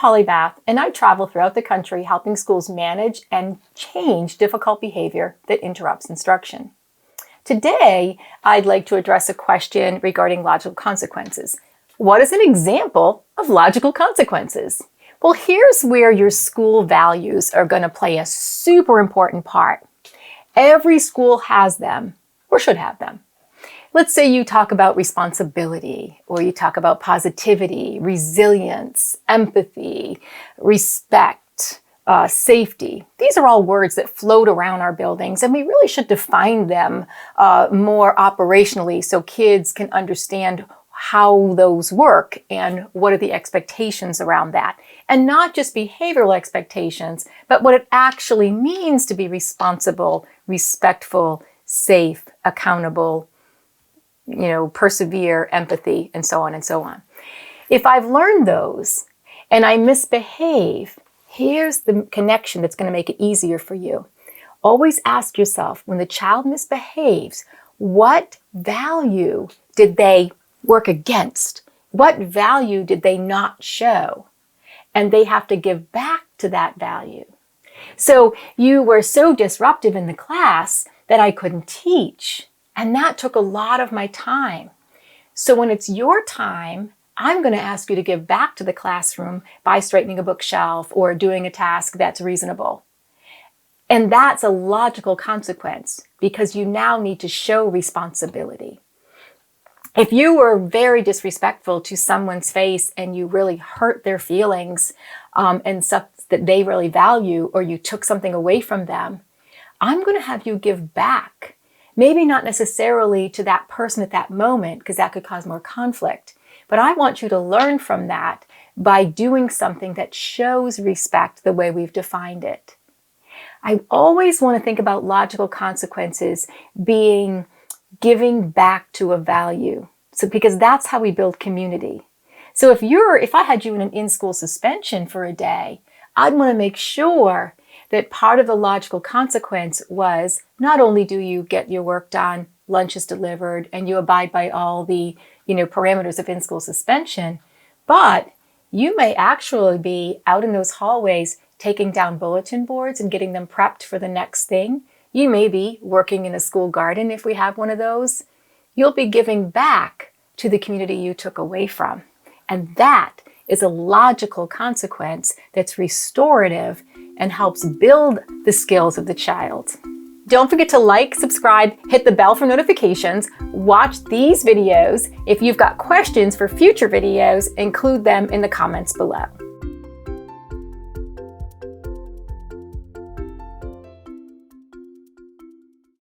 polymath, and I travel throughout the country helping schools manage and change difficult behavior that interrupts instruction. Today, I'd like to address a question regarding logical consequences. What is an example of logical consequences? Well, here's where your school values are going to play a super important part. Every school has them, or should have them. Let's say you talk about responsibility, or you talk about positivity, resilience, empathy, respect, safety. These are all words that float around our buildings, and we really should define them more operationally so kids can understand how those work and what are the expectations around that. And not just behavioral expectations, but what it actually means to be responsible, respectful, safe, accountable, persevere, empathy, and so on and so on. If I've learned those and I misbehave, here's the connection that's going to make it easier for you. Always ask yourself, when the child misbehaves, what value did they work against? What value did they not show? And they have to give back to that value. So you were so disruptive in the class that I couldn't teach. And that took a lot of my time. So when it's your time, I'm going to ask you to give back to the classroom by straightening a bookshelf or doing a task that's reasonable. And that's a logical consequence because you now need to show responsibility. If you were very disrespectful to someone's face and you really hurt their feelings and stuff that they really value, or you took something away from them, I'm going to have you give back. Maybe not necessarily to that person at that moment, because that could cause more conflict. But I want you to learn from that by doing something that shows respect the way we've defined it. I always want to think about logical consequences being giving back to a value. So because that's how we build community. So if I had you in an in-school suspension for a day, I'd want to make sure that part of the logical consequence was not only do you get your work done, lunch is delivered, and you abide by all the parameters of in-school suspension, but you may actually be out in those hallways taking down bulletin boards and getting them prepped for the next thing. You may be working in a school garden if we have one of those. You'll be giving back to the community you took away from. And that is a logical consequence that's restorative and helps build the skills of the child. Don't forget to like, subscribe, hit the bell for notifications, watch these videos. If you've got questions for future videos, include them in the comments below.